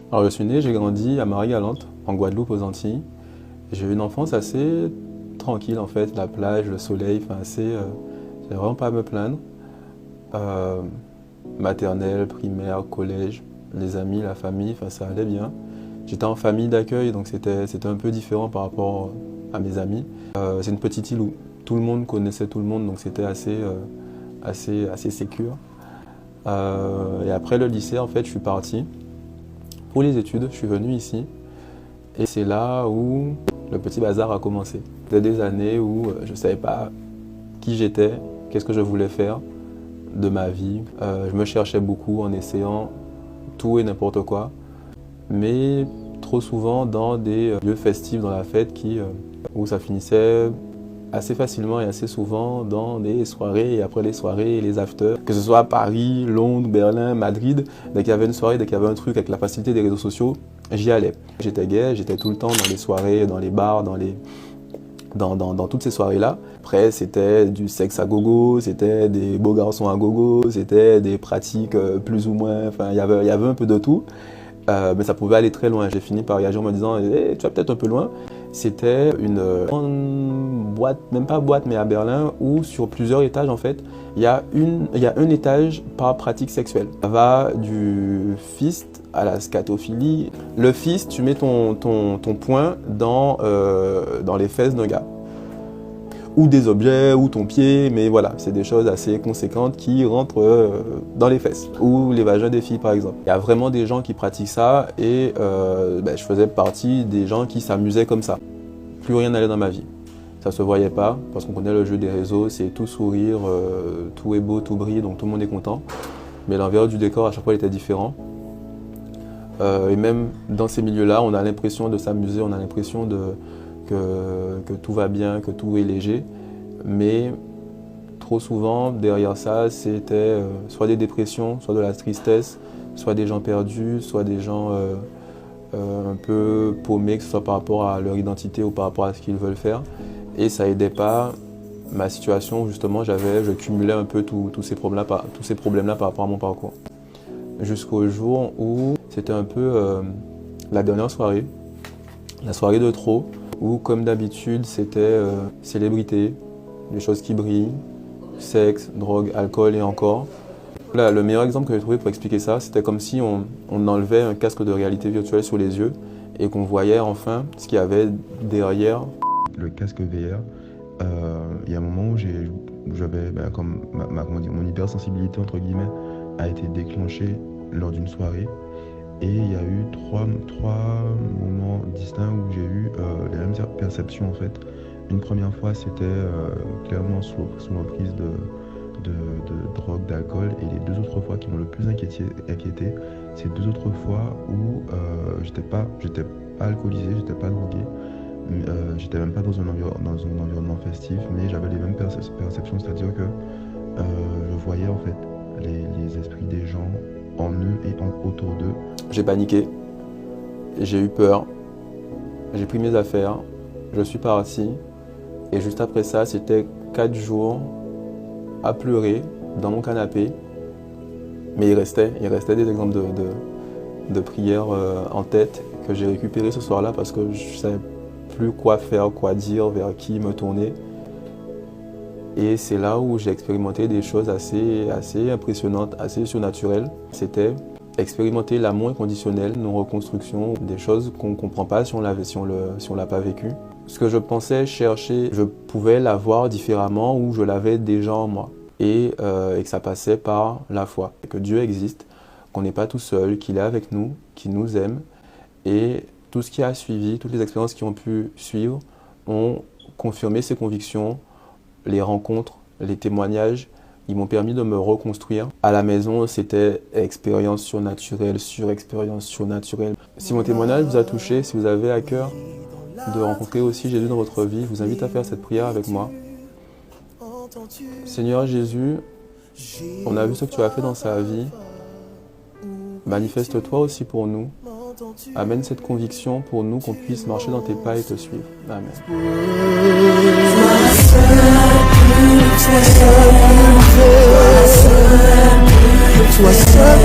Alors je suis né, j'ai grandi à Marie-Galante, en Guadeloupe, aux Antilles. J'ai eu une enfance assez tranquille en fait, la plage, le soleil, enfin j'ai vraiment pas à me plaindre. Maternelle, primaire, collège, les amis, la famille, enfin ça allait bien. J'étais en famille d'accueil, donc c'était un peu différent par rapport à mes amis. C'est une petite île où tout le monde connaissait tout le monde, donc c'était assez sécure. Et après le lycée, en fait, je suis parti pour les études, je suis venu ici. Et c'est là où le petit bazar a commencé. C'était des années où je ne savais pas qui j'étais, qu'est-ce que je voulais faire de ma vie. Je me cherchais beaucoup en essayant tout et n'importe quoi. Mais trop souvent dans des lieux festifs, dans la fête, où ça finissait assez facilement et assez souvent dans des soirées et après les soirées et les afters. Que ce soit à Paris, Londres, Berlin, Madrid, dès qu'il y avait une soirée, dès qu'il y avait un truc avec la facilité des réseaux sociaux, j'y allais. J'étais gay, j'étais tout le temps dans les soirées, dans les bars, dans toutes ces soirées-là. Après, c'était du sexe à gogo, c'était des beaux garçons à gogo, c'était des pratiques plus ou moins, enfin, il y avait un peu de tout. Mais ça pouvait aller très loin. J'ai fini par réagir en me disant tu vas peut-être un peu loin. C'était une boîte, même pas boîte, mais à Berlin, où sur plusieurs étages, en fait, il y a un étage par pratique sexuelle. Ça va du fist à la scatophilie. Le fist, tu mets ton poing dans les fesses d'un gars. Ou des objets, ou ton pied, mais voilà, c'est des choses assez conséquentes qui rentrent dans les fesses, ou les vagins des filles par exemple. Il y a vraiment des gens qui pratiquent ça et je faisais partie des gens qui s'amusaient comme ça. Plus rien n'allait dans ma vie. Ça se voyait pas, parce qu'on connaît le jeu des réseaux, c'est tout sourire, tout est beau, tout brille, donc tout le monde est content. Mais l'envers du décor à chaque fois il était différent. Et même dans ces milieux-là, on a l'impression de s'amuser, on a l'impression que tout va bien, que tout est léger, mais trop souvent derrière ça c'était soit des dépressions, soit de la tristesse, soit des gens perdus, soit des gens un peu paumés, que ce soit par rapport à leur identité ou par rapport à ce qu'ils veulent faire, et ça aidait pas ma situation où justement je cumulais un peu tous ces problèmes-là par rapport à mon parcours. Jusqu'au jour où c'était un peu la dernière soirée, la soirée de trop, où comme d'habitude c'était célébrité, des choses qui brillent, sexe, drogue, alcool et encore. Là, le meilleur exemple que j'ai trouvé pour expliquer ça, c'était comme si on enlevait un casque de réalité virtuelle sur les yeux et qu'on voyait enfin ce qu'il y avait derrière. Le casque VR, il y a un moment où j'avais, comme mon hypersensibilité entre guillemets a été déclenchée lors d'une soirée. Et il y a eu trois moments distincts où j'ai eu les mêmes perceptions en fait. Une première fois c'était clairement sous l'emprise de drogue, d'alcool, et les deux autres fois qui m'ont le plus inquiété, c'est deux autres fois où j'étais pas alcoolisé, j'étais pas drogué, j'étais même pas dans un environnement festif, mais j'avais les mêmes perceptions, c'est-à-dire que je voyais en fait les esprits des gens en eux et autour d'eux. J'ai paniqué, j'ai eu peur, j'ai pris mes affaires, je suis parti et juste après ça, c'était 4 jours à pleurer dans mon canapé. Mais il restait des exemples de prières en tête que j'ai récupérées ce soir-là parce que je ne savais plus quoi faire, quoi dire, vers qui me tourner. Et c'est là où j'ai expérimenté des choses assez impressionnantes, assez surnaturelles. C'était expérimenter l'amour inconditionnel, nos reconstructions, des choses qu'on ne comprend pas si on l'a pas vécu. Ce que je pensais chercher, je pouvais l'avoir différemment ou je l'avais déjà en moi. Et que ça passait par la foi. Que Dieu existe, qu'on n'est pas tout seul, qu'il est avec nous, qu'il nous aime. Et tout ce qui a suivi, toutes les expériences qui ont pu suivre ont confirmé ces convictions. Les rencontres, les témoignages, ils m'ont permis de me reconstruire. À la maison, c'était expérience surnaturelle, sur-expérience surnaturelle. Si mon témoignage vous a touché, si vous avez à cœur de rencontrer aussi Jésus dans votre vie, je vous invite à faire cette prière avec moi. Seigneur Jésus, on a vu ce que tu as fait dans sa vie. Manifeste-toi aussi pour nous. Amène cette conviction pour nous qu'on puisse marcher dans tes pas et te suivre. Amen. Toi seul,